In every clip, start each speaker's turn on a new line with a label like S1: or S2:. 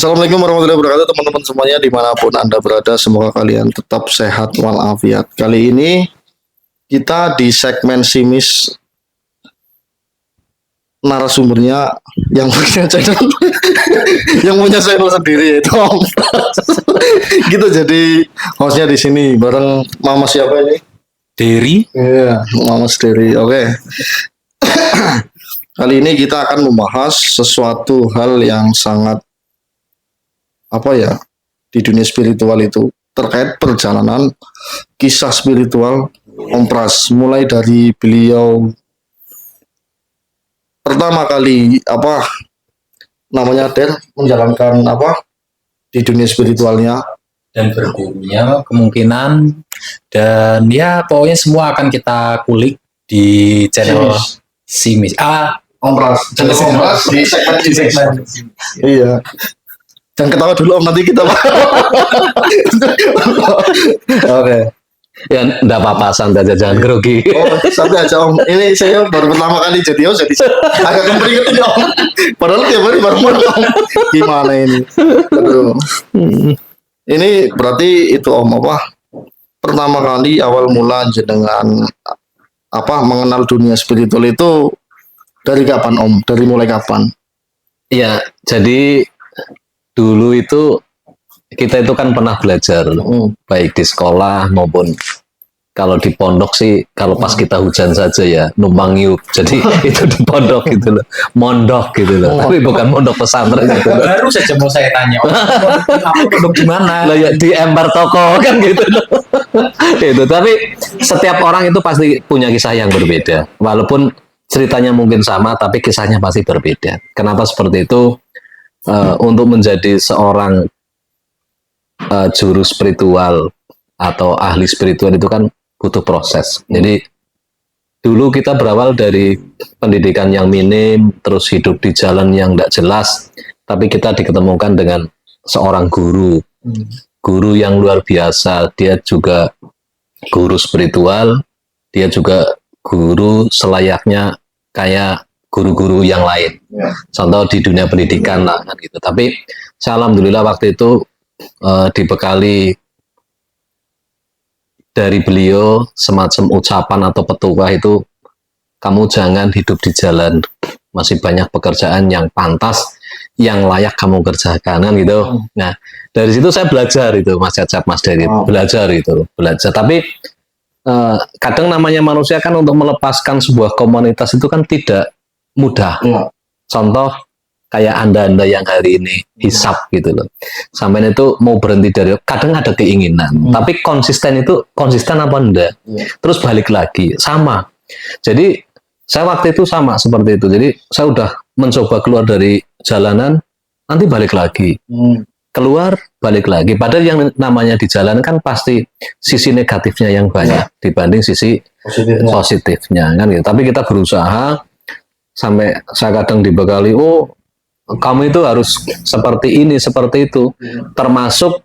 S1: Assalamualaikum warahmatullahi wabarakatuh teman-teman semuanya dimanapun Anda berada. Semoga kalian tetap sehat walafiat. Kali ini kita di segmen Simis narasumbernya yang punya channel yang punya channel sendiri yaitu Om. Gitu jadi hostnya di sini bareng Mama siapa ini?
S2: Derry.
S1: Iya, Mama Derry. Oke. Kali ini kita akan membahas sesuatu hal yang sangat di dunia spiritual itu terkait perjalanan kisah spiritual Om Pras, mulai dari beliau pertama kali menjalankan di dunia spiritualnya
S2: Dan bergurunya kemungkinan. Dan ya pokoknya semua akan kita kulik di channel Simis.
S1: Om Pras, channel Om Pras di segmen. Iya. Jangan ketawa dulu Om, nanti kita Oke.
S3: Ya enggak apa-apa, santai aja, jangan grogi.
S1: Oh, santai aja Om. Ini saya baru pertama kali jadi host, jadi agak kemeringet ini Om. Padahal tiap hari baru Om. Gimana ini? Aduh. Ini berarti itu Om pertama kali awal mula dengan mengenal dunia spiritual itu dari kapan Om? Dari mulai kapan?
S3: Iya, jadi dulu itu kita itu kan pernah belajar baik di sekolah maupun kalau di pondok sih, kalau pas kita hujan saja ya numpang ngiup, jadi itu di pondok gitu loh, mondok gitu loh, tapi bukan mondok pesantren gitu loh.
S2: Baru saja mau saya tanya, pondok di mana?
S3: Lah ya di emper toko kan gitu loh. Itu, tapi setiap orang itu pasti punya kisah yang berbeda, walaupun ceritanya mungkin sama, tapi kisahnya pasti berbeda. Kenapa seperti itu? Untuk menjadi seorang juru spiritual atau ahli spiritual itu kan butuh proses. Jadi dulu kita berawal dari pendidikan yang minim, terus hidup di jalan yang tidak jelas, tapi kita diketemukan dengan seorang guru, guru yang luar biasa. Dia juga guru spiritual, dia juga guru selayaknya kayak guru-guru yang lain. Contoh di dunia pendidikan lah kan gitu. Tapi saya alhamdulillah waktu itu dibekali dari beliau semacam ucapan atau petuah itu, kamu jangan hidup di jalan, masih banyak pekerjaan yang pantas, yang layak kamu kerjakan kan gitu. Nah dari situ saya belajar itu Mas Cacap, Mas Derry, belajar. Tapi kadang namanya manusia kan untuk melepaskan sebuah komunitas itu kan tidak mudah. Contoh kayak anda yang hari ini hisap gitu loh, sampai itu mau berhenti dari, kadang ada keinginan, tapi konsisten apa enggak, terus balik lagi sama. Jadi saya waktu itu sama seperti itu, jadi saya udah mencoba keluar dari jalanan, nanti balik lagi, keluar balik lagi, padahal yang namanya di jalan kan pasti sisi negatifnya yang banyak dibanding sisi positifnya kan gitu. Tapi kita berusaha sampai saya kadang dibekali, kamu itu harus seperti ini, seperti itu, termasuk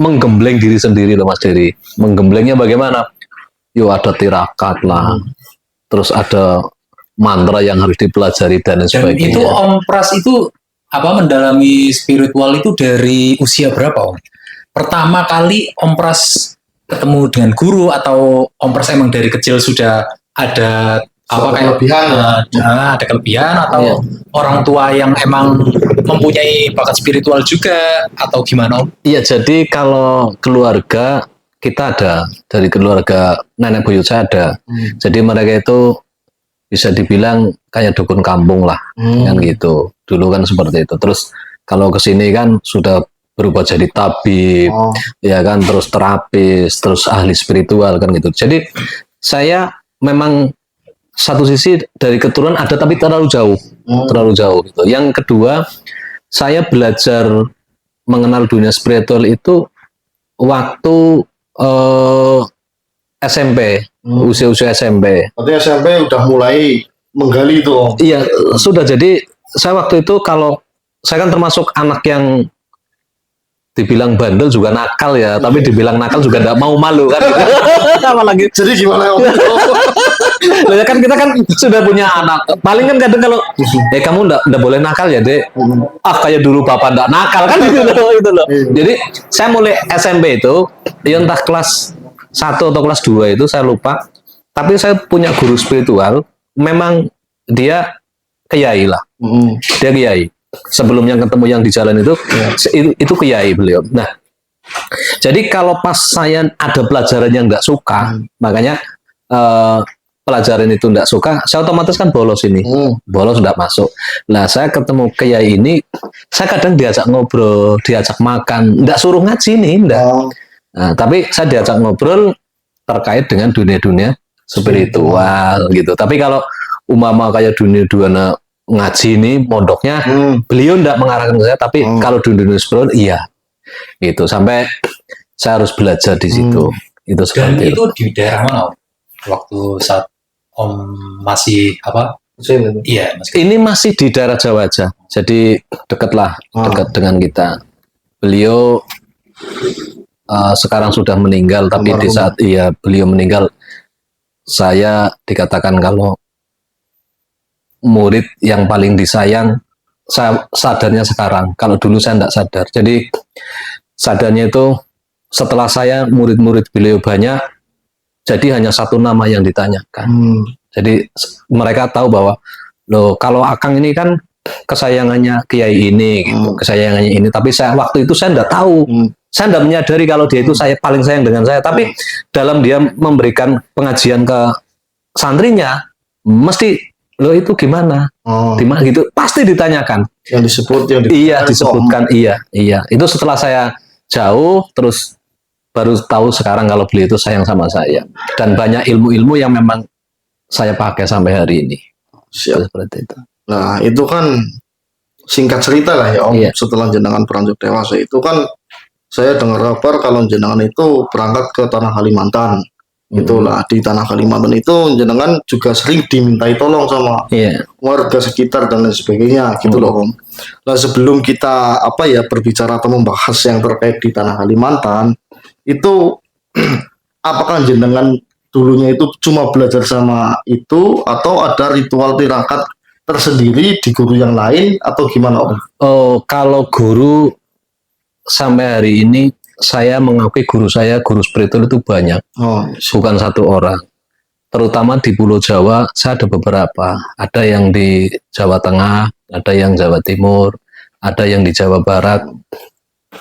S3: menggembleng diri sendiri loh Mas Derry. Menggemblengnya bagaimana? Yuk ada tirakat lah, terus ada mantra yang harus dipelajari dan sebagainya.
S2: Itu Om Pras itu mendalami spiritual itu dari usia berapa Om? Pertama kali Om Pras ketemu dengan guru, atau Om Pras emang dari kecil sudah ada ada kelebihan, atau orang tua yang emang mempunyai bakat spiritual juga, atau gimana Om?
S3: Iya, jadi kalau keluarga kita ada, dari keluarga nenek buyut saya ada. Jadi mereka itu bisa dibilang kayak dukun kampung lah, kan gitu. Dulu kan seperti itu. Terus kalau kesini kan sudah berubah jadi tabib, ya kan, terus terapis, terus ahli spiritual kan gitu. Jadi saya memang satu sisi dari keturunan ada, tapi terlalu jauh gitu. Yang kedua, saya belajar mengenal dunia spiritual itu waktu SMP, usia SMP.
S1: Berarti SMP udah mulai menggali itu Om?
S3: Iya, sudah. Jadi saya waktu itu, kalau saya kan termasuk anak yang dibilang bandel juga nakal ya, tapi dibilang nakal juga tidak mau malu kan.
S1: Apalagi. Jadi gimana Om?
S3: Loh, ya kan kita kan sudah punya anak. Paling kan kadang kalau kamu ndak boleh nakal ya, Dek. Kayak dulu bapak ndak nakal kan gitu loh, itu loh. Jadi saya mulai SMP itu, ya entah kelas 1 atau kelas 2 itu saya lupa. Tapi saya punya guru spiritual, memang dia kiai lah. Dia kiai. Sebelumnya ketemu yang di jalan itu kiai beliau. Nah, jadi kalau pas saya ada pelajaran yang nggak suka, makanya pelajaran itu nggak suka, saya otomatis kan bolos ini, bolos nggak masuk. Nah, saya ketemu kiai ini, saya kadang diajak ngobrol, diajak makan, nggak suruh ngaji nih, nggak. Nah, tapi saya diajak ngobrol terkait dengan dunia-dunia spiritual gitu. Tapi kalau umama kayak dunia-dunia ngaji ini, mondoknya, beliau nggak mengarahkan saya, tapi kalau dunia-dunia spiritual, iya. Gitu sampai saya harus belajar di situ. Itu
S2: Dan
S3: seperti
S2: itu di daerah mana Om? Waktu saat Om masih apa? Iya,
S3: ini masih di daerah Jawa aja, jadi dekat dengan kita. Beliau sekarang sudah meninggal, tapi di saat beliau meninggal, saya dikatakan kalau murid yang paling disayang. Saya sadarnya sekarang, kalau dulu saya tidak sadar. Jadi sadarnya itu setelah saya murid-murid beliau banyak, jadi hanya satu nama yang ditanyakan. Jadi mereka tahu bahwa loh, kalau Akang ini kan kesayangannya kiai ini, gitu, kesayangannya ini. Tapi waktu itu saya tidak tahu, saya tidak menyadari kalau dia itu saya paling sayang dengan saya. Tapi dalam dia memberikan pengajian ke santrinya, mesti lo itu gimana? Gimana gitu? Pasti ditanyakan.
S1: Yang
S3: disebutkan. Iya. Itu setelah saya jauh, terus baru tahu sekarang kalau beliau itu sayang sama saya. Dan banyak ilmu-ilmu yang memang saya pakai sampai hari ini.
S1: Siap.
S3: Seperti itu.
S1: Nah, itu kan singkat cerita lah ya Om.
S3: Iya.
S1: Setelah jenengan beranjak dewasa itu kan saya dengar kabar kalau jenengan itu berangkat ke tanah Kalimantan. Itulah di tanah Kalimantan itu jenengan juga sering dimintai tolong sama warga sekitar dan lain sebagainya gitu loh Om. Nah, sebelum kita berbicara atau membahas yang terkait di tanah Kalimantan itu apakah jenengan dulunya itu cuma belajar sama itu atau ada ritual tirakat tersendiri di guru yang lain atau gimana Om?
S3: Kalau guru sampai hari ini saya mengakui guru spiritual itu banyak, bukan satu orang. Terutama di Pulau Jawa, saya ada beberapa. Ada yang di Jawa Tengah, ada yang Jawa Timur, ada yang di Jawa Barat,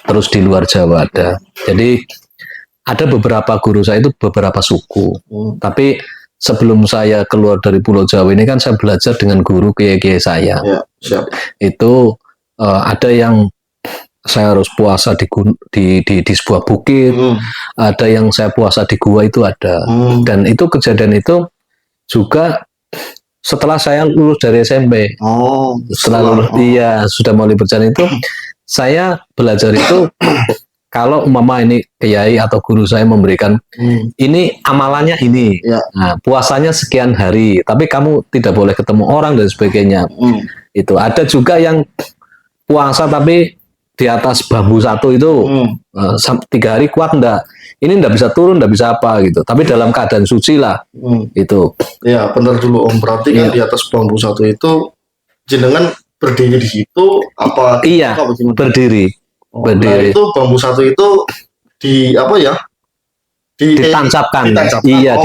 S3: terus di luar Jawa ada. Jadi ada beberapa guru saya itu beberapa suku. Tapi sebelum saya keluar dari Pulau Jawa ini kan saya belajar dengan guru kiai-kiai saya.
S1: Ya, siap.
S3: Itu ada yang saya harus puasa di sebuah bukit, ada yang saya puasa di gua itu ada. Dan itu kejadian itu juga setelah saya lulus dari SMP. Setelah lulus, sudah mulai berjalan itu, saya belajar itu kalau umpama ini kiai atau guru saya memberikan ini amalannya ini, nah, puasanya sekian hari, tapi kamu tidak boleh ketemu orang dan sebagainya. Itu ada juga yang puasa tapi di atas bambu satu itu 3 hari kuat enggak? Ini enggak bisa turun, enggak bisa apa gitu. Tapi dalam keadaan suci lah. Itu.
S1: Ya benar dulu Om. Berarti kan di atas bambu satu itu jenengan berdiri di situ apa?
S3: Iya. Berdiri.
S1: Nah, itu bambu satu itu
S3: ditancapkan. Iya,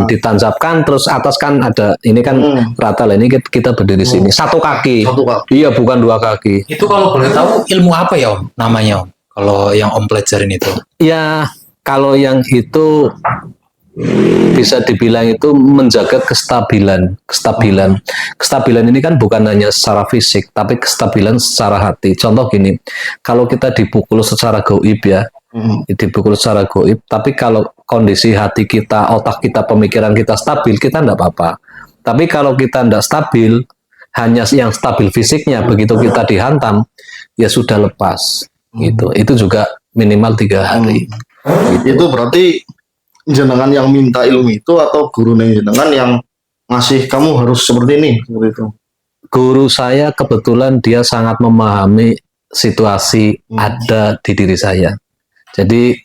S3: ditancapkan terus atas kan ada ini kan rata lah, ini kita berdiri sini satu kaki. Iya, bukan 2 kaki.
S2: Itu kalau boleh tahu ilmu apa ya Om namanya Om? Kalau yang Om pelajarin itu?
S3: Ya, kalau yang itu bisa dibilang itu menjaga kestabilan. Kestabilan ini kan bukan hanya secara fisik, tapi kestabilan secara hati. Contoh gini, kalau kita dipukul secara gaib ya, dipukul secara gaib, tapi kalau kondisi hati kita, otak kita, pemikiran kita stabil, kita enggak apa-apa. Tapi kalau kita enggak stabil, hanya yang stabil fisiknya, begitu kita dihantam, ya sudah lepas. Gitu. Itu juga minimal 3 hari.
S1: Gitu. Itu berarti jenengan yang minta ilmu itu atau guru jenengan yang ngasih kamu harus seperti ini, seperti itu?
S3: Guru saya kebetulan dia sangat memahami situasi ada di diri saya. Jadi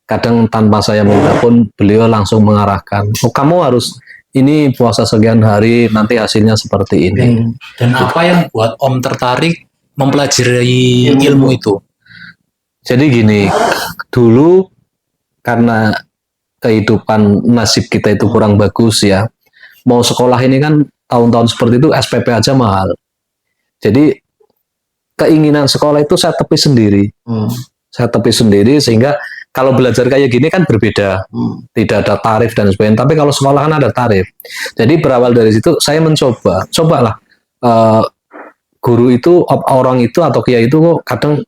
S3: kadang tanpa saya minta pun beliau langsung mengarahkan, kamu harus ini puasa sekian hari, nanti hasilnya seperti ini.
S2: Dan apa yang buat Om tertarik mempelajari ilmu itu?
S3: Jadi gini, dulu karena kehidupan nasib kita itu kurang bagus ya, mau sekolah ini kan tahun-tahun seperti itu SPP aja mahal. Jadi keinginan sekolah itu saya tepis sendiri. Saya tepis sendiri sehingga kalau belajar kayak gini kan berbeda. Tidak ada tarif dan sebagainya. Tapi kalau sekolah kan ada tarif. Jadi berawal dari situ saya cobalah. Guru itu, orang itu atau kiai itu kok kadang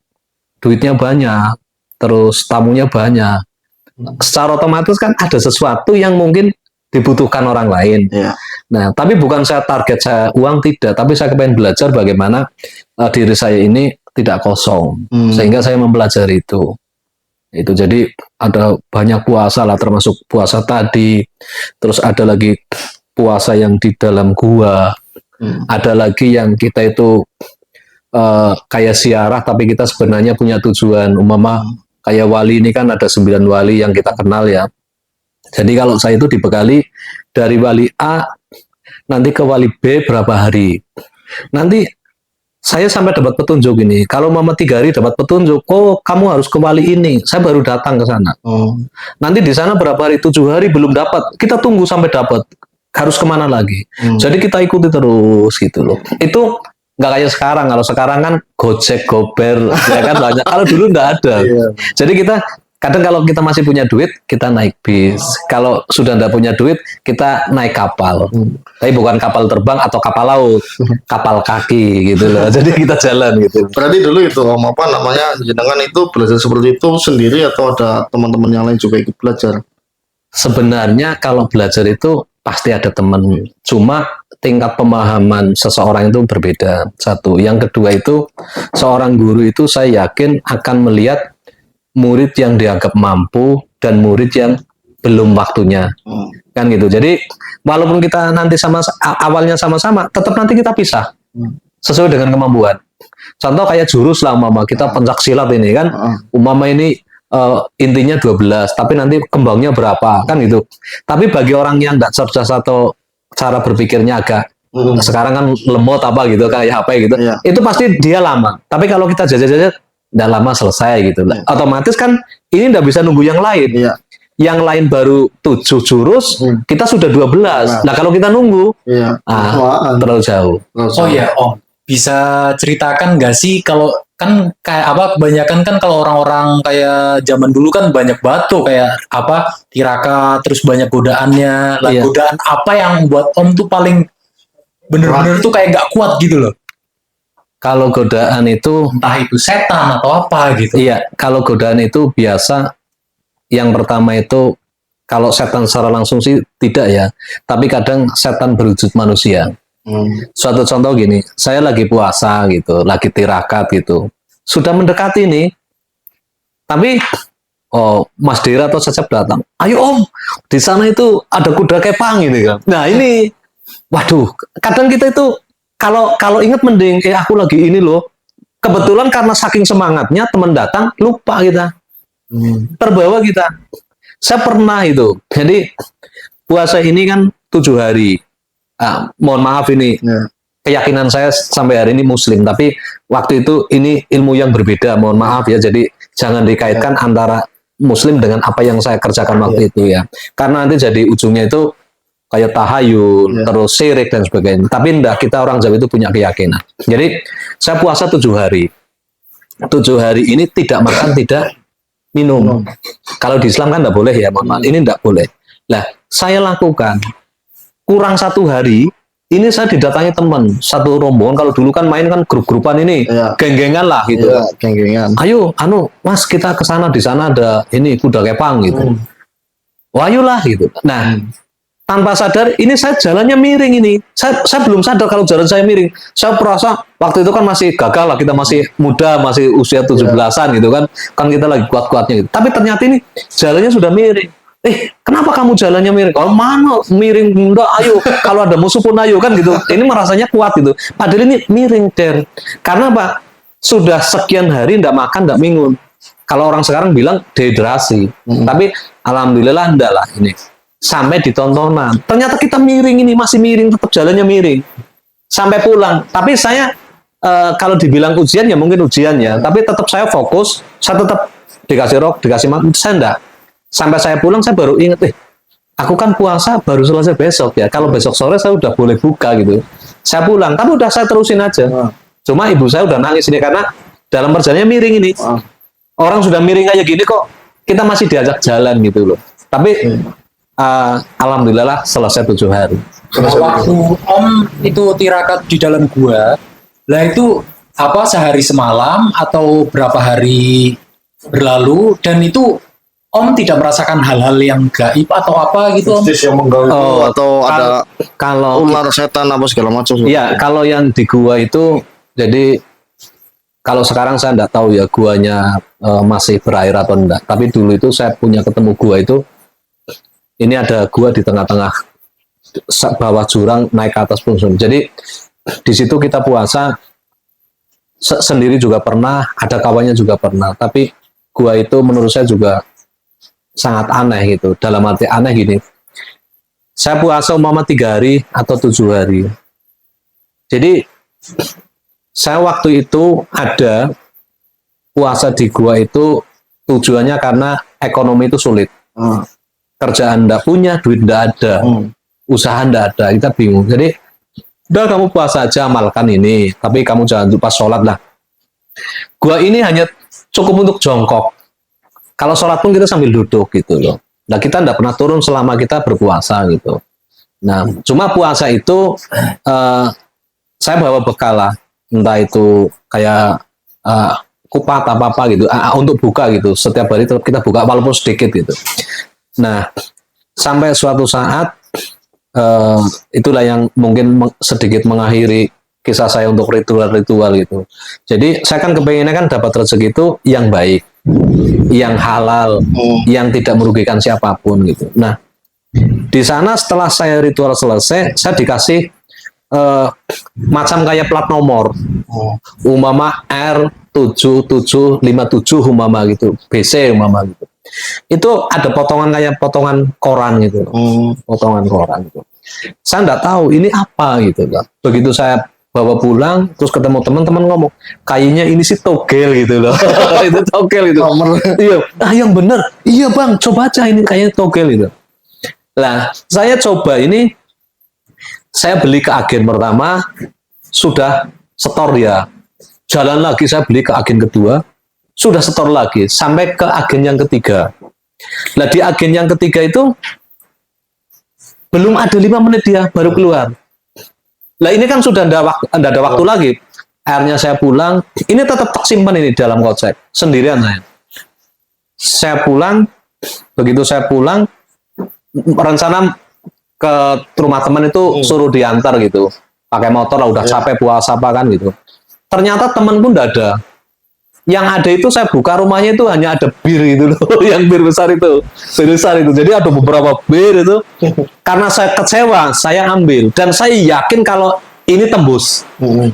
S3: duitnya banyak, terus tamunya banyak. Secara otomatis kan ada sesuatu yang mungkin dibutuhkan orang lain.
S1: Iya.
S3: Nah, tapi bukan saya target saya uang, tidak, tapi saya pengen belajar bagaimana diri saya ini tidak kosong, sehingga saya mempelajari itu. Itu jadi ada banyak puasa lah, termasuk puasa tadi, terus ada lagi puasa yang di dalam gua, ada lagi yang kita itu kayak ziarah, tapi kita sebenarnya punya tujuan. Umpama kayak wali ini kan ada 9 wali yang kita kenal ya. Jadi kalau saya itu dibekali dari wali A nanti ke wali B berapa hari. Nanti saya sampai dapat petunjuk ini. Kalau mama 3 hari dapat petunjuk, oh kamu harus ke wali ini. Saya baru datang ke sana. Nanti di sana berapa hari? 7 hari belum dapat. Kita tunggu sampai dapat. Harus kemana lagi? Jadi kita ikuti terus gitu loh. Itu nggak kayak sekarang. Kalau sekarang kan Gojek, Gober, ya kan banyak. Kalau dulu nggak ada. Jadi kita kadang kalau kita masih punya duit, kita naik bis. Kalau sudah nggak punya duit, kita naik kapal. Tapi bukan kapal terbang atau kapal laut, kapal kaki gitu loh. Jadi kita jalan gitu.
S1: Berarti dulu itu apa namanya, jenengan itu belajar seperti itu sendiri atau ada teman-teman yang lain juga ikut belajar?
S3: Sebenarnya kalau belajar itu pasti ada teman. Cuma tingkat pemahaman seseorang itu berbeda. Satu. Yang kedua itu seorang guru itu saya yakin akan melihat murid yang dianggap mampu dan murid yang belum waktunya. Kan gitu. Jadi walaupun kita nanti awalnya sama-sama, tetap nanti kita pisah. Sesuai dengan kemampuan. Contoh kayak jurus lah umpama kita pencak silat ini kan. Umpama ini intinya 12, tapi nanti kembangnya berapa kan gitu. Tapi bagi orang yang nggak cerdas atau cara berpikirnya agak sekarang kan lemot apa gitu kayak apa gitu, itu pasti dia lama. Tapi kalau kita jajah-jajah nggak lama selesai gitu. Otomatis kan ini nggak bisa nunggu yang lain. Yang lain baru 7 jurus, kita sudah 12. Nah kalau kita nunggu, terlalu jauh.
S2: Oh ya Om, bisa ceritakan nggak sih kalau kan kayak apa kebanyakan kan kalau orang-orang kayak zaman dulu kan banyak batu kayak apa tiraka terus banyak godaannya. Lah godaan apa yang buat Om tuh paling bener-bener tuh kayak nggak kuat gitu loh?
S3: Kalau godaan itu
S2: Entah itu setan atau apa gitu.
S3: iya, kalau godaan itu biasa yang pertama itu kalau setan secara langsung sih tidak ya, tapi kadang setan berwujud manusia. Suatu contoh gini, saya lagi puasa gitu, lagi tirakat gitu, sudah mendekati nih, tapi Mas Dera atau Cecep datang, ayo Om, di sana itu ada kuda kepang gitu kan. Nah ini, waduh, kadang kita itu kalau ingat mending, aku lagi ini loh, kebetulan karena saking semangatnya teman datang lupa kita, terbawa kita. Saya pernah itu, jadi puasa ini kan 7 hari. Mohon maaf ini keyakinan saya sampai hari ini Muslim, tapi waktu itu ini ilmu yang berbeda. Mohon maaf ya, jadi jangan dikaitkan antara Muslim dengan apa yang saya kerjakan waktu itu ya. Karena nanti jadi ujungnya itu kayak tahayul, terus syirik dan sebagainya. Tapi enggak, kita orang Jawa itu punya keyakinan. Jadi saya puasa 7 hari. 7 hari ini tidak makan, tidak minum. Kalau di Islam kan enggak boleh ya, mohon maaf. Ini enggak boleh. Lah, saya lakukan. Kurang 1 hari, ini saya didatangi teman, satu rombongan. Kalau dulu kan main kan grup-grupan ini, geng-gengan lah gitu.
S1: Geng-gengan.
S3: Ayo, Mas kita ke sana, di sana ada ini kuda kepang gitu. Wah, ayolah gitu. Nah, tanpa sadar, ini saya jalannya miring ini. Saya belum sadar kalau jalan saya miring. Saya merasa waktu itu kan masih gagal lah, kita masih muda, masih usia 17-an gitu kan. Kan kita lagi kuat-kuatnya gitu. Tapi ternyata ini jalannya sudah miring. Kenapa kamu jalannya miring? Kalau mana miring, enggak, ayo. Kalau ada musuh pun ayo kan gitu. Ini merasanya kuat gitu. Padahal ini miring, Der. Karena apa? Sudah sekian hari enggak makan, enggak minum. Kalau orang sekarang bilang dehidrasi. Tapi alhamdulillah enggak lah ini. sampai di tontonan. Ternyata kita miring ini, masih miring, tetap jalannya miring. Sampai pulang. Tapi saya kalau dibilang ujian ya mungkin ujian ya, tapi tetap saya fokus, saya tetap dikasih rok, dikasih makan, saya enggak. Sampai saya pulang saya baru ingat, aku kan puasa baru selesai besok ya. Kalau besok sore saya udah boleh buka gitu. Saya pulang, tapi udah saya terusin aja. Cuma ibu saya udah nangis ini karena dalam perjalanannya miring ini. Orang sudah miring kayak gini kok kita masih diajak jalan gitu loh. Tapi alhamdulillah selesai 7 hari.
S2: Waktu Om itu tirakat di dalam gua, lah itu apa sehari semalam atau berapa hari berlalu, dan itu Om tidak merasakan hal-hal yang gaib atau apa gitu Om?
S1: Mistis yang mengganggu
S3: Oh,
S1: atau ada
S3: Kalau
S1: ular setan apa segala macam.
S3: ya, kalau yang di gua itu, jadi kalau sekarang saya enggak tahu ya guanya masih berair atau enggak. Tapi dulu itu saya punya ketemu gua itu, ini ada gua di tengah-tengah bawah jurang naik ke atas punsun. Jadi di situ kita puasa sendiri juga pernah, ada kawannya juga pernah. Tapi gua itu menurut saya juga sangat aneh gitu. Dalam arti aneh gini, saya puasa umpama 3 hari atau 7 hari. Jadi saya waktu itu ada puasa di gua itu tujuannya karena ekonomi itu sulit. Kerjaan ndak punya, duit ndak ada, usaha ndak ada, kita bingung. Jadi udah kamu puasa aja, amalkan ini, tapi kamu jangan lupa sholat lah. Gua ini hanya cukup untuk jongkok. Kalau sholat pun kita sambil duduk gitu loh. Nah kita ndak pernah turun selama kita berpuasa gitu. Nah cuma puasa itu saya bawa bekal lah, entah itu kayak kupat apa gitu, untuk buka gitu. Setiap hari tetap kita buka walaupun sedikit gitu. Nah sampai suatu saat itulah yang mungkin sedikit mengakhiri kisah saya untuk ritual-ritual gitu. Jadi saya kan kepengennya kan dapat rezeki itu yang baik, yang halal, yang tidak merugikan siapapun gitu. Nah di sana setelah saya ritual selesai, saya dikasih macam kayak plat nomor, umpama R7757 umpama gitu, BC umpama gitu. Itu ada potongan kayak potongan koran gitu, potongan koran gitu. Saya nggak tahu ini apa gitu loh. Begitu saya bawa pulang, terus ketemu teman-teman ngomong, kayaknya ini sih togel gitu loh. Itu togel itu. Iya, yang bener. Iya bang, coba aja ini kayaknya togel itu. Lah, saya coba ini, saya beli ke agen pertama, sudah setor ya. Jalan lagi saya beli ke agen kedua, sudah setor lagi sampai ke agen yang ketiga. Nah di agen yang ketiga itu belum ada 5 menit dia baru keluar. Nah ini kan sudah tidak ada waktu lagi. Akhirnya saya pulang, ini tetap simpan ini dalam kocek sendirian saya. Saya pulang, begitu saya pulang, rencana ke rumah teman itu suruh diantar gitu, pakai motor lah, udah capek puasa apa kan gitu. Ternyata teman pun tidak ada. Yang ada itu saya buka rumahnya itu hanya ada bir gitu loh, yang bir besar itu, bir besar itu. Jadi ada beberapa bir itu. Karena saya kecewa, saya ambil dan saya yakin kalau ini tembus,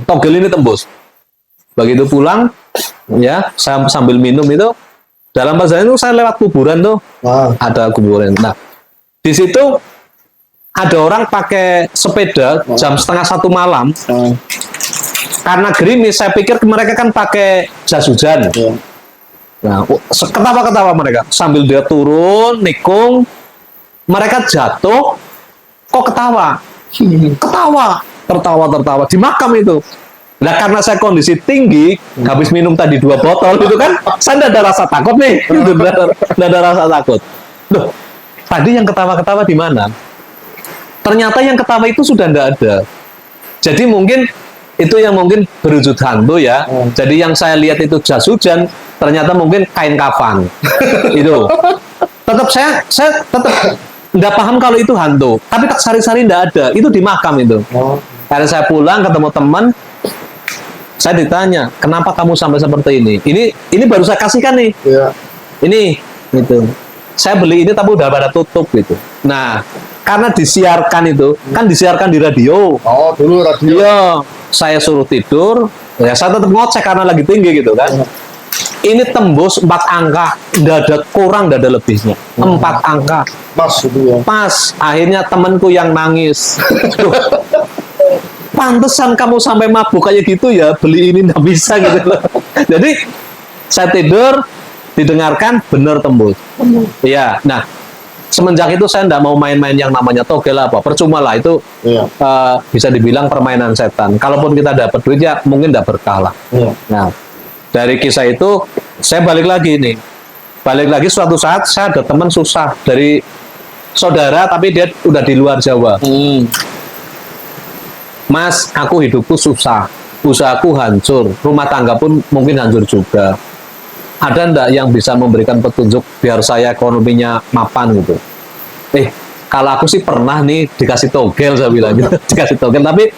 S3: togel ini tembus. Begitu pulang, ya saya sambil minum itu. Dalam perjalanan itu saya lewat kuburan tuh, ada kuburan. Nah di situ ada orang pakai sepeda jam 1:30 malam. Karena gerimis, saya pikir mereka kan pakai jas hujan. Nah, ketawa-ketawa mereka. Sambil dia turun, nikung, mereka jatuh, kok ketawa? Tertawa di makam itu. Nah, karena saya kondisi tinggi, habis minum tadi 2 botol itu kan, saya tidak ada rasa takut nih. Tidak ada rasa takut. Loh, tadi yang ketawa-ketawa di mana? Ternyata yang ketawa itu sudah tidak ada. Jadi mungkin itu yang mungkin berwujud hantu ya. Jadi yang saya lihat itu jas hujan, ternyata mungkin kain kafan. Itu. Tetap saya tetap nggak paham kalau itu hantu. Tapi tak sari-sari nggak ada. Itu di makam itu. Karena saya pulang ketemu teman, saya ditanya, kenapa kamu sampai seperti ini? Ini baru saya kasihkan nih. Ini gitu. Saya beli ini tapi udah pada tutup gitu. Nah, karena disiarkan itu, kan disiarkan di radio.
S1: Oh, dulu radio.
S3: Iya, saya suruh tidur, ya saya tetap ngocek karena lagi tinggi gitu kan. Ini tembus 4 angka, nggak ada kurang, nggak ada lebihnya. 4 angka.
S1: Pas itu ya.
S3: Pas, akhirnya temanku yang nangis. Duh, pantesan kamu sampai mabuk kayak gitu ya, beli ini nggak bisa gitu loh. Jadi saya tidur, didengarkan, bener tembus. Iya, nah semenjak itu saya nggak mau main-main yang namanya togel apa, percuma lah itu.
S1: Iya.
S3: Bisa dibilang permainan setan. Kalaupun kita dapat duit ya mungkin nggak berkah lah.
S1: Iya.
S3: Nah, dari kisah itu saya balik lagi nih. Balik lagi suatu saat saya ada teman susah dari saudara tapi dia udah di luar Jawa. Mas, aku hidupku susah, usahaku hancur, rumah tangga pun mungkin hancur juga. Ada ndak yang bisa memberikan petunjuk biar saya ekonominya mapan gitu? Kalau aku sih pernah nih dikasih togel, saya bilang gitu. Dikasih togel, tapi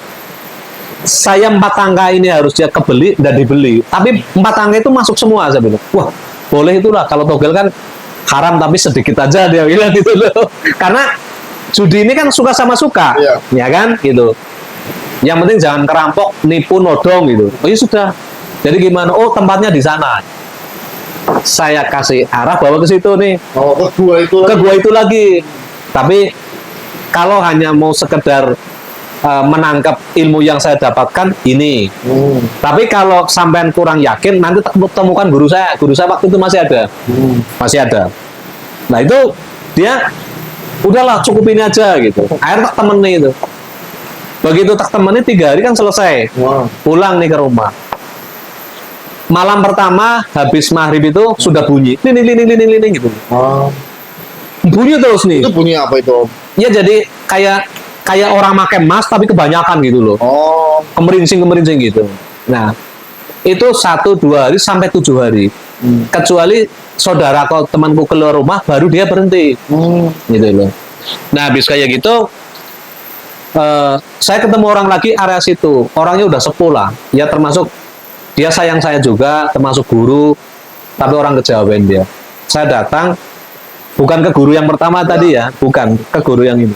S3: saya 4 angka ini harusnya kebeli, nggak dibeli. Tapi 4 angka itu masuk semua, saya bilang. Wah, boleh itulah. Kalau togel kan haram tapi sedikit aja, dia bilang gitu loh. Karena judi ini kan suka sama suka, ya kan gitu. Yang penting jangan kerampok, nipu, nodong gitu. Oh ya sudah. Jadi gimana? Oh, tempatnya di sana. Saya kasih arah bawa ke situ nih.
S1: Oh, ke gua itu lagi.
S3: Ke gua itu lagi. Tapi kalau hanya mau sekedar menangkap ilmu yang saya dapatkan ini. Tapi kalau sampean kurang yakin, nanti temukan guru saya. Guru saya waktu itu masih ada. Masih ada. Nah itu dia udahlah cukup ini aja gitu. Akhirnya tak temennya itu. Begitu tak temennya 3 hari kan selesai. Pulang nih ke rumah. Malam pertama habis maghrib itu sudah bunyi. Lini gitu. Bunyi terus nih.
S1: Itu bunyi apa itu, Om?
S3: Ya jadi kayak orang pakai emas tapi kebanyakan gitu loh. Kemerincing gitu. Nah, itu 1-2 hari sampai 7 hari. Kecuali saudara kau temanku keluar rumah baru dia berhenti. Gitu loh. Nah, habis kayak gitu saya ketemu orang lagi area situ. Orangnya udah sepuh lah. Ya termasuk dia sayang saya juga, termasuk guru, tapi orang kejawen dia. Saya datang bukan ke guru yang pertama tadi ya, bukan ke guru yang ini.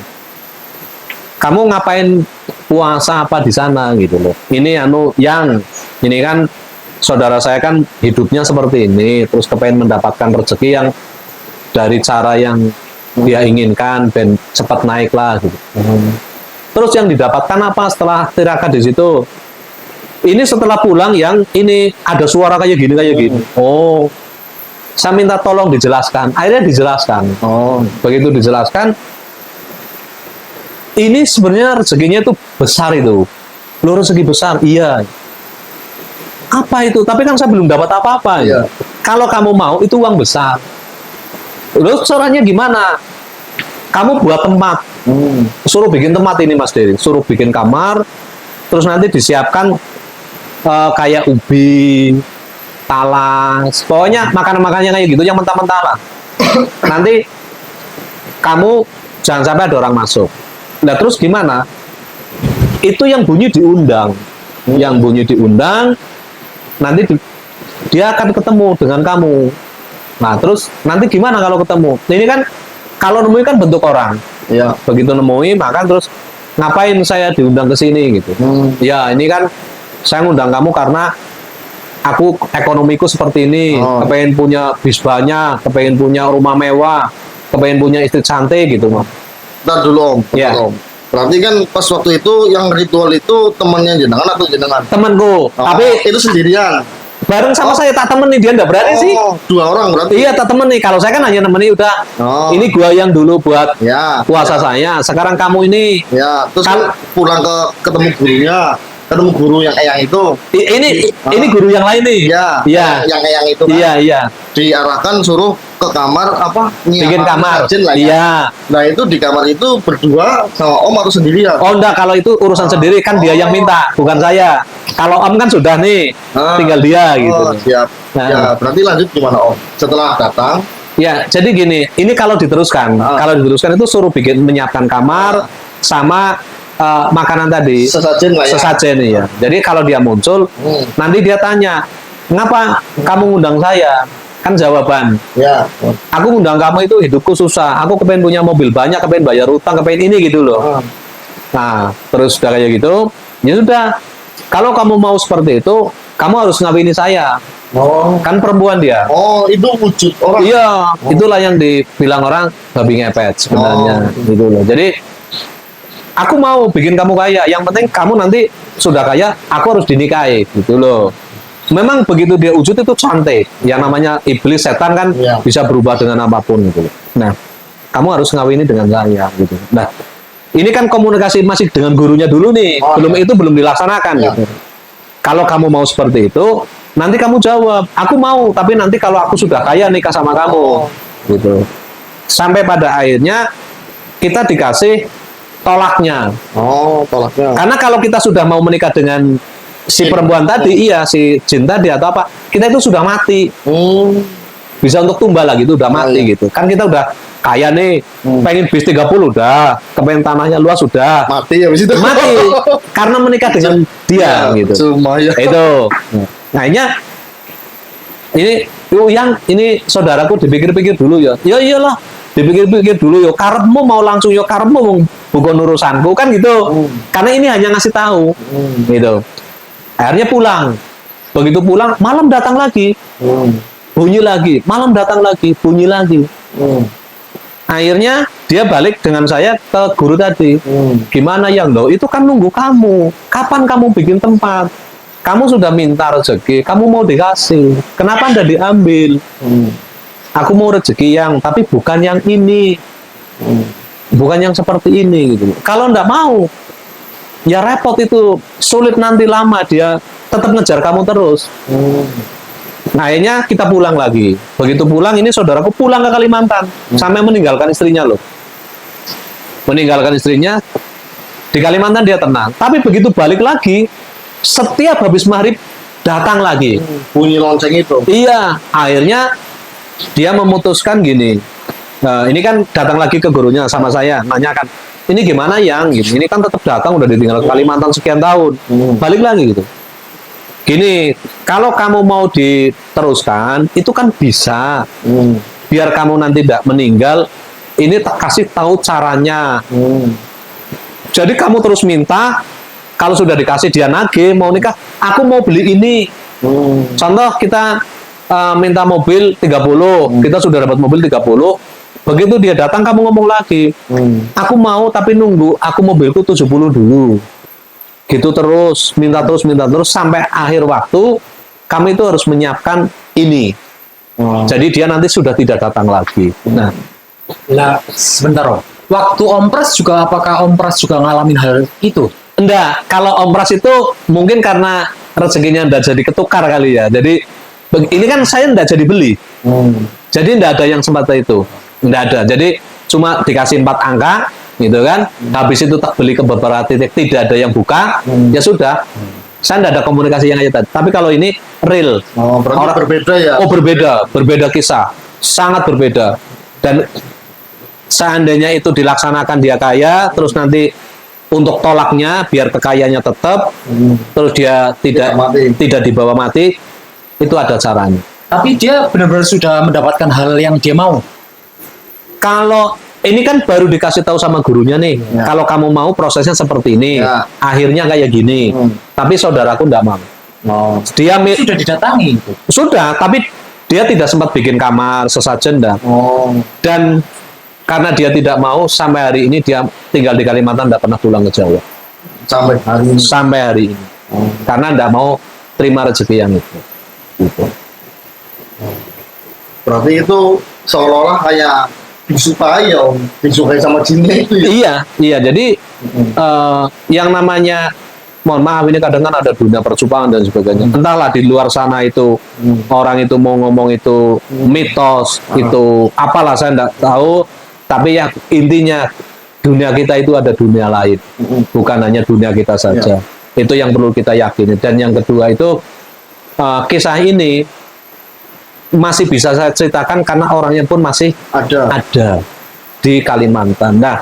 S3: Kamu ngapain puasa apa di sana gitu loh? Ini ini kan saudara saya kan hidupnya seperti ini, terus kepengen mendapatkan rezeki yang dari cara yang dia inginkan dan cepat naik lah gitu. Terus yang didapatkan apa setelah tirakat di situ? Ini setelah pulang yang ini ada suara kayak gini. Oh, saya minta tolong dijelaskan. Akhirnya dijelaskan. Oh, begitu dijelaskan. Ini sebenarnya rezekinya itu besar itu. Loh, rezeki besar, iya. Apa itu? Tapi kan saya belum dapat apa-apa ya. Kalau kamu mau itu uang besar. Terus caranya gimana? Kamu buat tempat. Suruh bikin tempat ini Mas Dery. Suruh bikin kamar. Terus nanti disiapkan kayak ubi, talas, pokoknya makanan-makanannya kayak gitu yang mentah-mentah lah. Nanti kamu jangan sampai ada orang masuk. Nah terus gimana? Itu yang bunyi diundang, nanti dia akan ketemu dengan kamu. Nah terus nanti gimana kalau ketemu? Ini kan kalau nemuin kan bentuk orang. Ya begitu nemuin maka terus ngapain saya diundang ke sini gitu. Ya ini kan saya ngundang kamu karena aku ekonomiku seperti ini, kepengen punya bis banyak, kepengen punya rumah mewah, kepengen punya istri cantik gitu Mas.
S1: Ntar dulu Om,
S3: Ya.
S1: Om. Berarti kan pas waktu itu yang ritual itu temannya jenengan atau jenengan?
S3: Temanku, tapi
S1: itu sendirian.
S3: bareng sama saya tak temenin, dia nggak berani sih.
S1: 2 orang berarti.
S3: Iya tak temenin, kalau saya kan hanya nemenin udah. Ini gua yang dulu buat puasa saya, sekarang kamu ini.
S1: Ya, terus kan pulang ketemu gurunya. Ketemu guru yang eyang itu.
S3: Ini guru yang lain nih.
S1: Iya. Yang eyang itu kan.
S3: Iya.
S1: Diarahkan suruh ke kamar apa?
S3: Bikin kamar.
S1: Lah,
S3: iya.
S1: Nah itu di kamar itu berdua sama Om atau sendirian?
S3: Oh enggak, kalau itu urusan sendiri kan dia yang minta, bukan saya. Kalau Om kan sudah nih, tinggal dia gitu.
S1: Siap.
S3: Nah.
S1: Ya berarti lanjut gimana Om? Setelah datang?
S3: Ya jadi gini, ini kalau diteruskan, itu suruh menyiapkan kamar sama makanan tadi,
S1: sesajen lah ya.
S3: Sesajen ya. Jadi kalau dia muncul, nanti dia tanya, ngapa kamu ngundang saya? Kan jawaban.
S1: Ya.
S3: Aku ngundang kamu itu hidupku susah. Aku kepengen punya mobil banyak, kepengen bayar utang, kepengen ini gitu loh. Nah, terus udah kayak gitu, ya sudah. Kalau kamu mau seperti itu, kamu harus ngawini saya.
S1: Oh.
S3: Kan perempuan dia.
S1: Oh, itu wujud orang.
S3: Iya, itulah yang dibilang orang babi ngepet sebenarnya gitu loh. Jadi aku mau bikin kamu kaya, yang penting kamu nanti sudah kaya, aku harus dinikahi gitu loh. Memang begitu dia wujud itu cantik. Yang namanya iblis setan kan
S1: Iya.
S3: bisa berubah dengan apapun gitu. Nah, kamu harus ngawini dengan saya gitu. Nah, ini kan komunikasi masih dengan gurunya dulu nih.
S1: Oh,
S3: Belum
S1: iya.
S3: itu belum dilaksanakan
S1: Iya.
S3: gitu. Kalau kamu mau seperti itu, nanti kamu jawab, aku mau, tapi nanti kalau aku sudah kaya nikah sama kamu, gitu. Sampai pada akhirnya kita dikasih tolaknya.
S1: Oh, tolaknya.
S3: Karena kalau kita sudah mau menikah dengan si perempuan tadi, iya si jin tadi atau apa, kita itu sudah mati, bisa untuk tumbal lagi itu udah mati
S1: iya.
S3: gitu. Kan kita udah kaya nih, pengen bis 30 udah, kepengen tanahnya luas sudah,
S1: Mati habis itu.
S3: mati karena menikah dengan dia gitu.
S1: Cuma ya.
S3: Itu. Nah, ini yang ini saudaraku dipikir-pikir dulu ya. Ya iyalah, dipikir-pikir dulu ya. Karepmu mau langsung ya karepmu bukan urusanku kan gitu. Karena ini hanya ngasih tahu. Gitu. Akhirnya pulang. Begitu pulang, malam datang lagi. Bunyi lagi, malam datang lagi, bunyi lagi. Akhirnya dia balik dengan saya ke guru tadi. Gimana yang lo? Itu kan nunggu kamu. Kapan kamu bikin tempat? Kamu sudah minta rezeki, kamu mau dikasih. Kenapa anda diambil? Aku mau rezeki yang, tapi bukan yang ini. Bukan yang seperti ini. Gitu. Kalau ndak mau, ya repot itu. Sulit nanti lama dia tetap ngejar kamu terus. Nah, akhirnya kita pulang lagi. Begitu pulang, ini saudaraku pulang ke Kalimantan. Sampai meninggalkan istrinya loh. Meninggalkan istrinya, di Kalimantan dia tenang. Tapi begitu balik lagi, setiap habis maghrib datang lagi.
S1: Bunyi lonceng itu.
S3: Iya, akhirnya dia memutuskan gini. Ini kan datang lagi ke gurunya sama saya, nanyakan, ini gimana yang? Gitu. Ini kan tetap datang, udah ditinggal ke Kalimantan sekian tahun. Balik lagi gitu. Gini, kalau kamu mau diteruskan, itu kan bisa. Biar kamu nanti tidak meninggal, ini kasih tahu caranya. Jadi kamu terus minta, kalau sudah dikasih dia nagih, mau nikah, aku mau beli ini. Contoh kita minta mobil 30, kita sudah dapat mobil 30, begitu dia datang kamu ngomong lagi, aku mau tapi nunggu, aku mobilku 70 dulu. Gitu terus, minta terus, sampai akhir waktu, kami itu harus menyiapkan ini. Jadi dia nanti sudah tidak datang lagi. Nah,
S2: Lah, sebentar Om. Waktu Om Pras juga, apakah Om Pras juga ngalamin hal itu?
S3: enggak, kalau Om Pras itu mungkin karena rezekinya enggak jadi ketukar kali ya. Jadi, ini kan saya enggak jadi beli. Jadi enggak ada yang seperti itu. Enggak ada. Jadi, cuma dikasih 4 angka, gitu kan. Habis itu tak beli ke beberapa titik, tidak ada yang buka, ya sudah. Saya enggak ada komunikasi yang aja tadi. Tapi kalau ini real.
S1: Oh, berarti berbeda ya.
S3: Oh, berbeda kisah. Sangat berbeda. Dan seandainya itu dilaksanakan dia kaya, terus nanti untuk tolaknya biar kekayaannya tetap, terus dia tidak dibawa mati, itu ada caranya.
S2: Tapi dia benar-benar sudah mendapatkan hal yang dia mau.
S3: Kalau ini kan baru dikasih tahu sama gurunya nih, kalau kamu mau prosesnya seperti ini, akhirnya kayak gini. Tapi saudaraku enggak mau. Dia
S2: Sudah didatangi.
S3: sudah, tapi dia tidak sempat bikin kamar sesajen dah. Dan karena dia tidak mau, sampai hari ini dia tinggal di Kalimantan, tidak pernah pulang ke Jawa.
S1: Sampai hari ini.
S3: Sampai hari ini. Karena tidak mau terima rezeki yang itu. Gitu.
S1: Berarti itu seolah-olah kayak disukai ya, Om. Disukai sama jinnya itu ya.
S3: Iya. Jadi yang namanya, mohon maaf ini kadang kan ada dunia percupangan dan sebagainya. Entahlah di luar sana itu orang itu mau ngomong itu mitos, itu apalah saya tidak tahu. Tapi ya intinya dunia kita itu ada dunia lain, bukan hanya dunia kita saja. Itu yang perlu kita yakini. Dan yang kedua itu kisah ini masih bisa saya ceritakan karena orangnya pun masih ada di Kalimantan. Nah,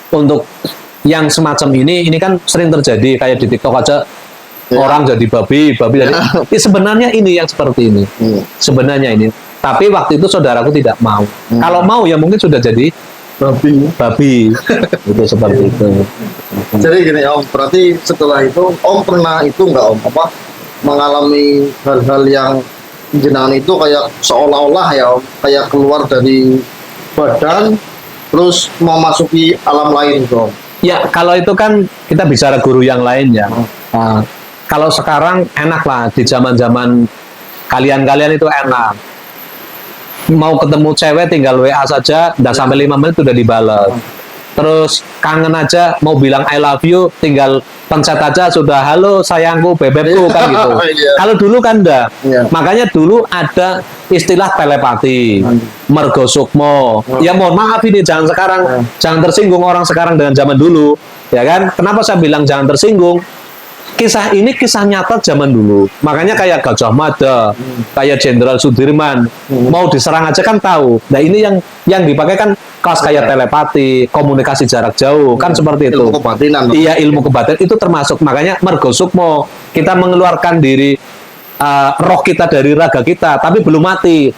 S3: untuk yang semacam ini kan sering terjadi kayak di TikTok aja, orang jadi babi jadi. Sebenarnya ini yang seperti ini. Sebenarnya ini. Tapi waktu itu saudaraku tidak mau. Kalau mau ya mungkin sudah jadi babi. Itu seperti itu.
S1: Jadi gini Om, berarti setelah itu Om pernah itu nggak Om mengalami hal-hal yang jenengan itu kayak seolah-olah ya Om, kayak keluar dari badan terus memasuki alam lain gitu Om.
S3: Ya, kalau itu kan kita bicara guru yang lain ya. Nah, kalau sekarang enak lah, di zaman-zaman kalian-kalian itu enak. Mau ketemu cewek tinggal WA saja, udah sampai 5 menit udah dibalas. Terus kangen aja, mau bilang I love you, tinggal pencet aja sudah, halo sayangku, bebekku, kan gitu.
S1: Iya.
S3: Kalau dulu kan enggak.
S1: Iya.
S3: Makanya dulu ada istilah telepati, mergo sukmo. Ya mohon maaf ini jangan tersinggung orang sekarang dengan zaman dulu, ya kan? Kenapa saya bilang jangan tersinggung? Kisah ini kisah nyata zaman dulu. Makanya kayak Gajah Mada, kayak Jenderal Sudirman, mau diserang aja kan tahu. Nah ini yang dipakai kan kelas kayak telepati, komunikasi jarak jauh, kan seperti itu.
S1: Ilmu kebatinan.
S3: Iya, ilmu kebatinan itu termasuk. Makanya mergo sukmo, kita mengeluarkan diri roh kita dari raga kita, tapi belum mati.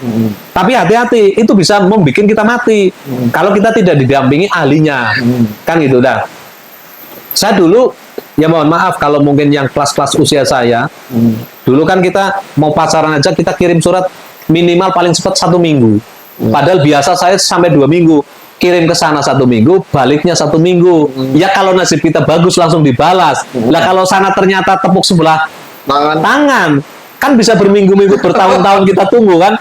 S3: Tapi hati-hati, itu bisa membuat kita mati. Kalau kita tidak didampingi ahlinya, kan gitu dah. Saya dulu, ya mohon maaf kalau mungkin yang kelas-kelas usia saya, dulu kan kita mau pacaran aja kita kirim surat minimal paling cepat 1 minggu. Padahal biasa saya sampai 2 minggu. Kirim ke sana 1 minggu, baliknya 1 minggu. Ya kalau nasib kita bagus langsung dibalas. Lah kalau sana ternyata tepuk sebelah tangan, kan bisa berminggu-minggu, bertahun-tahun kita tunggu kan.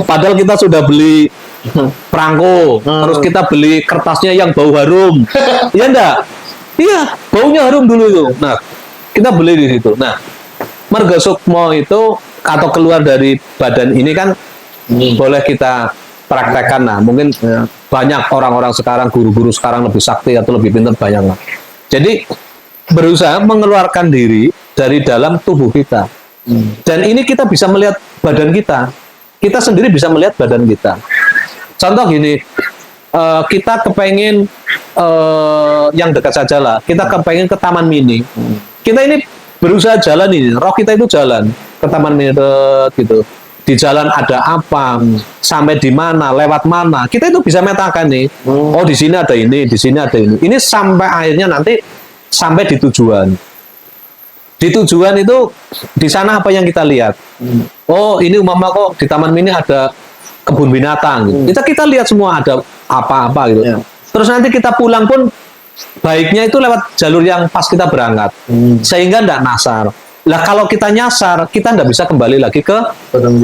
S3: Padahal kita sudah beli perangko, terus kita beli kertasnya yang bau harum. Iya enggak? Iya, baunya harum dulu itu. Nah, kita beli di situ. Nah, mergo sukmo itu atau keluar dari badan ini kan boleh kita praktekkan. Nah, mungkin banyak orang-orang sekarang, guru-guru sekarang lebih sakti atau lebih pintar banyak lah. Jadi berusaha mengeluarkan diri dari dalam tubuh kita. Dan ini kita bisa melihat badan kita. Kita sendiri bisa melihat badan kita. Contoh gini, kita kepengen yang dekat saja lah. Kita kepengen ke Taman Mini. Kita ini berusaha jalan ini, roh kita itu jalan ke Taman Mini gitu. Di jalan ada apa, sampai di mana, lewat mana. Kita itu bisa metakan nih. Oh di sini ada ini, di sini ada ini. Ini sampai akhirnya nanti sampai di tujuan. Di tujuan itu di sana apa yang kita lihat? Oh ini umpama kok di Taman Mini ada kebun binatang. Kita lihat semua ada apa-apa gitu. Terus nanti kita pulang pun baiknya itu lewat jalur yang pas kita berangkat, sehingga tidak nasar. Lah kalau kita nyasar, kita tidak bisa kembali lagi ke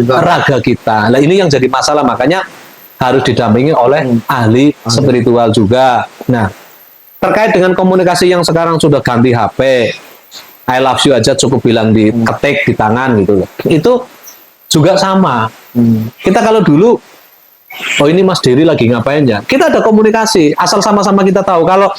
S3: raga kita. Lah ini yang jadi masalah, makanya harus didampingi oleh ahli spiritual juga. Nah, terkait dengan komunikasi yang sekarang sudah ganti HP, I love you aja cukup bilang di ketik di tangan gitu loh. Itu juga sama. Kita kalau dulu, oh ini Mas Dery lagi ngapain ya? Kita ada komunikasi, asal sama-sama kita tahu. Kalau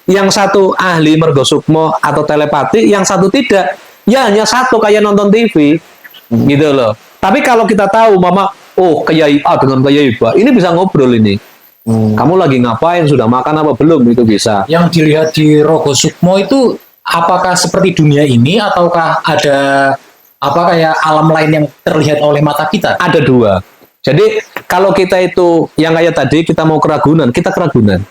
S3: yang satu ahli mergo sukmo atau telepati, yang satu tidak, ya hanya satu kayak nonton TV, gitu loh. Tapi kalau kita tahu, mama, oh Kiai A dengan Kiai B, ini bisa ngobrol ini. Kamu lagi ngapain? Sudah makan apa belum? Itu bisa.
S2: Yang dilihat di Rogo Sukmo itu apakah seperti dunia ini ataukah ada apa kayak alam lain yang terlihat oleh mata kita?
S3: Ada dua. Jadi kalau kita itu yang kayak tadi kita mau keragunan, kita keragunan.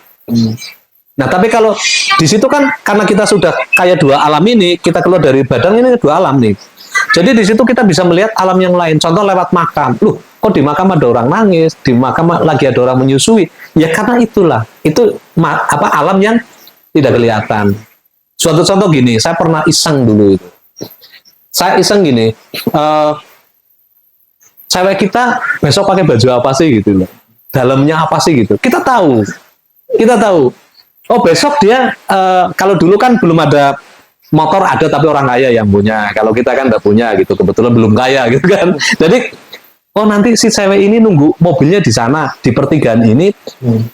S3: Nah tapi kalau di situ kan karena kita sudah kayak dua alam ini, kita keluar dari badan ini dua alam nih. Jadi di situ kita bisa melihat alam yang lain. Contoh lewat makam. Loh, kok di makam ada orang nangis, di makam lagi ada orang menyusui. Ya karena itulah, itu alam yang tidak kelihatan. Suatu contoh gini, saya pernah iseng dulu itu. Saya iseng gini, cewek kita besok pakai baju apa sih gitu loh. Dalamnya apa sih gitu. Kita tahu. Oh besok dia, kalau dulu kan belum ada motor ada tapi orang kaya yang punya. Kalau kita kan nggak punya gitu, kebetulan belum kaya gitu kan. Jadi, oh nanti si cewek ini nunggu mobilnya di sana, di pertigaan ini,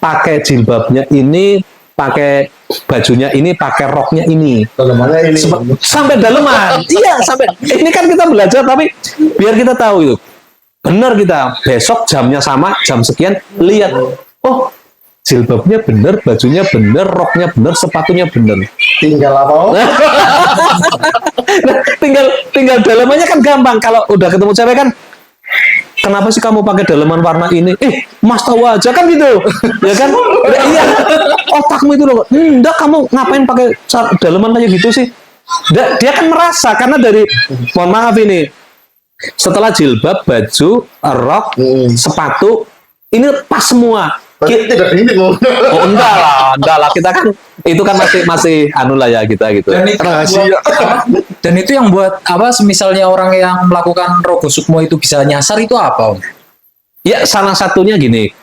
S3: pakai jilbabnya ini, pakai bajunya ini, pakai roknya ini.
S1: Dalemannya ini.
S3: Sampai daleman. Iya, sampai. Ini kan kita belajar, tapi biar kita tahu itu. Benar kita, besok jamnya sama, jam sekian, lihat. Oh, jilbabnya bener, bajunya bener, roknya bener, sepatunya bener.
S1: Tinggal apa?
S3: Nah, tinggal dalamannya kan gampang. Kalau udah ketemu cewek kan, kenapa sih kamu pakai dalaman warna ini? Mas tahu aja kan gitu, ya kan? Iya, otakmu itu loh. Enggak, kamu ngapain pakai dalaman kayak gitu sih? Dia kan merasa karena dari, mohon maaf ini, setelah jilbab, baju, rok, sepatu, ini pas semua.
S1: Berarti tidak ini mau.
S3: Oh enggak lah, kita kan itu kan masih anu lah ya kita gitu.
S2: Dan itu,
S1: Rahasia.
S2: dan itu yang buat apa? Misalnya orang yang melakukan rogo sukmo itu bisa nyasar itu apa, Om?
S3: Ya salah satunya gini,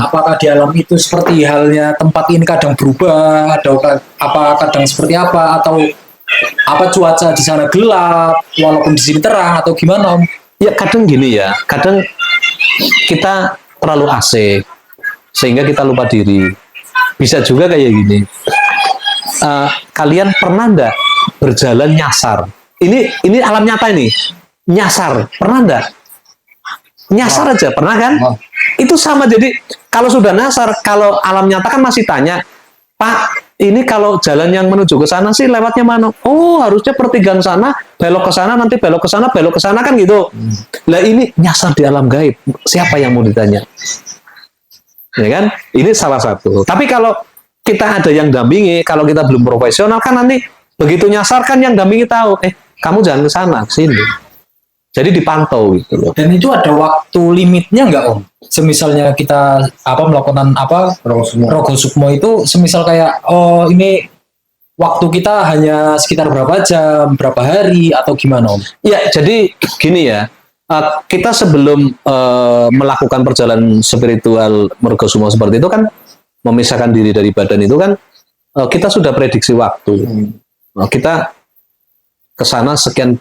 S2: Apakah di alam itu seperti halnya tempat ini kadang berubah, apa kadang seperti apa, atau apa cuaca di sana gelap walaupun di sini terang, atau gimana, Om?
S3: ya kadang gini ya, kadang kita terlalu asik sehingga kita lupa diri. Bisa juga kayak gini. Kalian pernah enggak berjalan nyasar? Ini alam nyata ini. Nyasar, pernah enggak? Nyasar aja, pernah kan? Itu sama, jadi kalau sudah nyasar, kalau alam nyata kan masih tanya, Pak, ini kalau jalan yang menuju ke sana sih lewatnya mana? Oh, harusnya pertigaan sana, belok ke sana, nanti belok ke sana kan gitu. Lah ini nyasar di alam gaib. Siapa yang mau ditanya? Ya kan? Ini salah satu. Tapi kalau kita ada yang dampingi, kalau kita belum profesional kan nanti begitu nyasar kan yang dampingi tahu, kamu jangan ke sana, ke sini. Jadi dipantau gitu loh.
S2: Dan itu ada waktu limitnya nggak, Om? Semisalnya kita melakukan rogo sukmo itu, semisal kayak ini waktu kita hanya sekitar berapa jam, berapa hari, atau gimana, Om?
S3: Ya, jadi gini ya. Kita sebelum melakukan perjalanan spiritual mergo sukmo seperti itu kan, memisahkan diri dari badan itu kan, kita sudah prediksi waktu. Kita ke sana sekian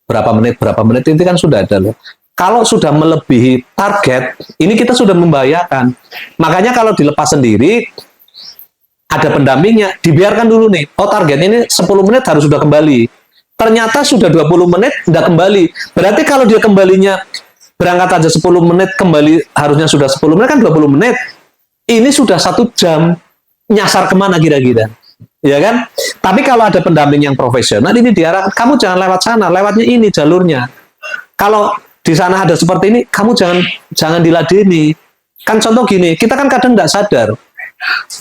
S3: berapa menit itu kan sudah ada loh. Kalau sudah melebihi target, ini kita sudah membahayakan. Makanya kalau dilepas sendiri, ada pendampingnya, dibiarkan dulu nih. Oh, target ini 10 menit harus sudah kembali. Ternyata sudah 20 menit tidak kembali. Berarti kalau dia kembalinya berangkat aja 10 menit, kembali harusnya sudah 10 menit kan 20 menit. Ini sudah 1 jam. Nyasar kemana kira-kira? Ya kan? Tapi kalau ada pendamping yang profesional, ini diarahkan, kamu jangan lewat sana, lewatnya ini jalurnya. Kalau di sana ada seperti ini, kamu jangan diladeni. Kan contoh gini, kita kan kadang tidak sadar.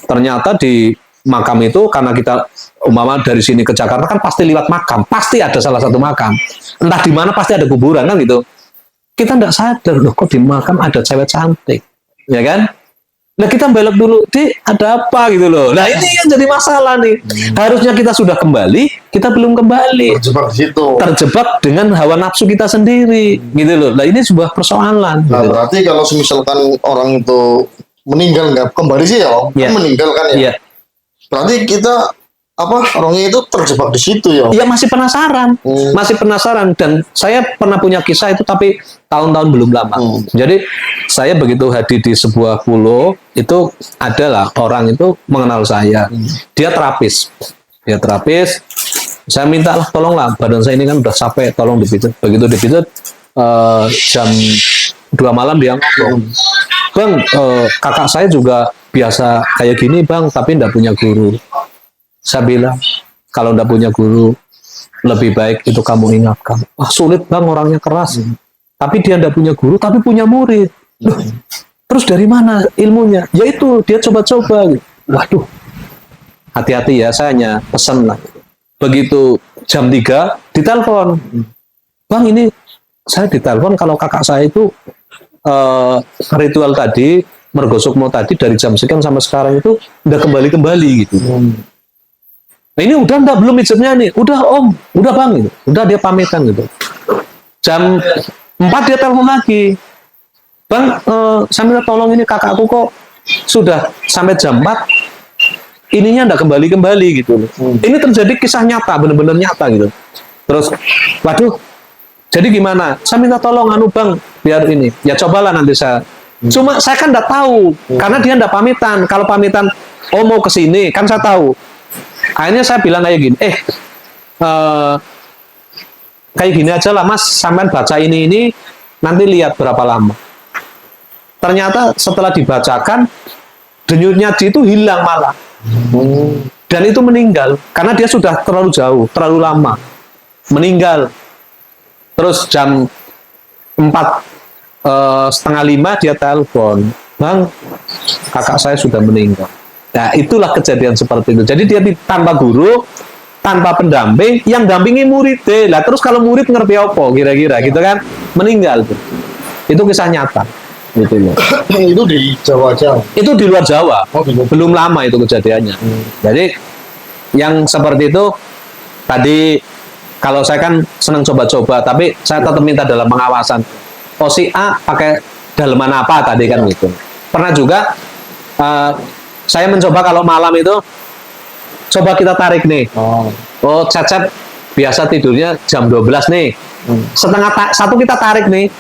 S3: Ternyata di makam itu, karena kita umpama dari sini ke Jakarta kan pasti lewat makam, pasti ada salah satu makam. Entah di mana pasti ada kuburan kan gitu. Kita tidak sadar, loh kok di makam ada cewek cantik, ya kan? Nah kita belok dulu, ada apa gitu loh. Nah ini kan jadi masalah nih. Harusnya kita sudah kembali, kita belum kembali.
S1: Terjebak di situ.
S3: Terjebak dengan hawa nafsu kita sendiri, gitu loh. Nah ini sebuah persoalan.
S1: Nah
S3: Gitu.
S1: berarti kalau misalkan orang itu meninggal nggak kembali sih ya, Om?
S3: Iya.
S1: Kan meninggal kan ya.
S3: Iya.
S1: Berarti kita orangnya itu terjebak di situ ya, Om?
S3: Ya masih penasaran dan saya pernah punya kisah itu tapi tahun-tahun belum lama. Jadi saya begitu hadir di sebuah pulau itu adalah orang itu mengenal saya. Dia terapis. Saya minta lah tolonglah badan saya ini kan udah capek, tolong dipijat. Begitu dipijat jam 2 malam dia ngomong, Bang, kakak saya juga biasa kayak gini Bang, tapi enggak punya guru. Saya bilang, kalau enggak punya guru, lebih baik itu kamu ingatkan. Wah sulit Bang, orangnya keras. Tapi dia enggak punya guru, tapi punya murid. Loh, terus dari mana ilmunya? Ya itu, dia coba-coba. Waduh, hati-hati ya, saya hanya pesan lah. Begitu jam 3, ditelepon. Bang, ini saya ditelepon kalau kakak saya itu ritual tadi, mergo sukmo tadi dari jam sekian sampai sekarang itu udah kembali-kembali gitu. Nah, ini udah enggak belum ijabnya nih? Udah Om, udah Bang gitu. Udah dia pamitan gitu. Jam 4 dia telepon lagi. Bang, saya minta tolong ini kakakku kok sudah sampai jam 4 ininya enggak kembali-kembali gitu. Ini terjadi kisah nyata, benar-benar nyata gitu. Terus, waduh, jadi gimana? Saya minta tolong Bang, biar ini. Ya cobalah nanti saya. Cuma saya kan enggak tahu, karena dia enggak pamitan. Kalau pamitan, mau ke sini, kan saya tahu. Akhirnya saya bilang kayak gini, kayak gini aja lah Mas, sampean baca ini, nanti lihat berapa lama. Ternyata setelah dibacakan, denyutnya dia itu hilang malah. Dan itu meninggal, karena dia sudah terlalu jauh, terlalu lama. Meninggal. Terus jam 4:30 dia telepon, Bang, kakak saya sudah meninggal. Nah, itulah kejadian seperti itu. Jadi dia tanpa guru, tanpa pendamping, yang dampingi murid deh. Lah terus kalau murid ngerti apa kira-kira gitu kan, meninggal tuh. Itu kisah nyata. Gitu loh.
S1: Itu di Jawa aja.
S3: Itu di luar Jawa.
S1: Oh, di luar.
S3: Belum lama itu kejadiannya. Jadi yang seperti itu tadi kalau saya kan senang coba-coba, tapi saya tetap minta dalam pengawasan. Oh si A pakai daleman apa tadi kan gitu. Pernah juga saya mencoba kalau malam itu coba kita tarik nih. Oh Cecep biasa tidurnya jam 12 nih. Satu kita tarik nih.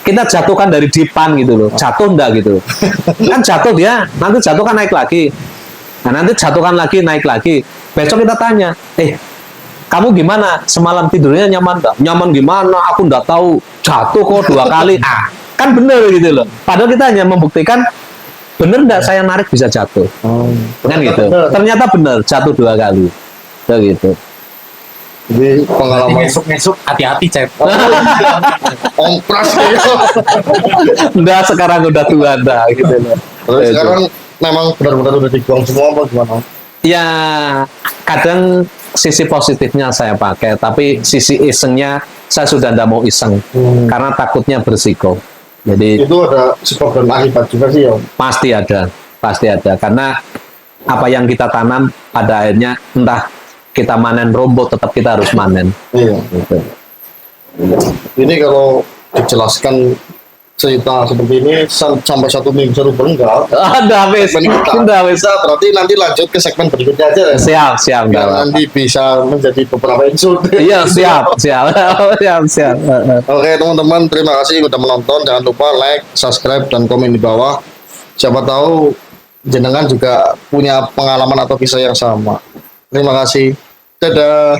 S3: Kita jatuhkan dari dipan gitu loh. Jatuh enggak gitu. Kan jatuh dia, nanti jatuh kan naik lagi. Nah nanti jatuhkan lagi, naik lagi. Besok kita tanya, kamu gimana? Semalam tidurnya nyaman enggak? Nyaman gimana? Aku enggak tahu. Jatuh kok 2 kali. Kan bener gitu loh. Padahal kita hanya membuktikan bener enggak saya narik bisa jatuh. Kan gitu. Ternyata bener, jatuh 2 kali. Gitu.
S1: Jadi pengalaman
S2: Ngesuk-ngesuk hati-hati, Cep.
S1: ompras gitu.
S3: Enggak, sekarang udah tua dah gitu loh.
S1: Terus sekarang memang benar-benar udah dibuang semua apa gimana?
S3: Ya kadang sisi positifnya saya pakai, tapi sisi isengnya saya sudah tidak mau iseng karena takutnya bersiko. Jadi
S1: Itu ada sebab dan akibat juga sih ya.
S3: pasti ada karena apa yang kita tanam pada akhirnya entah kita manen rumput tetap kita harus manen.
S1: Iya.
S3: Gitu.
S1: Ini kalau dijelaskan cerita seperti ini sampai 1 minggu enggak.
S3: Udah wes, udah wes.
S1: Bisa berarti nanti lanjut ke segmen berikutnya aja ya.
S3: Siap,
S1: Biar
S3: enggak.
S1: nanti bisa menjadi beberapa episode.
S3: Iya, siap.
S1: Oke teman-teman, terima kasih udah menonton. Jangan lupa like, subscribe, dan komen di bawah. Siapa tahu jenengan juga punya pengalaman atau kisah yang sama. Terima kasih. Dadah.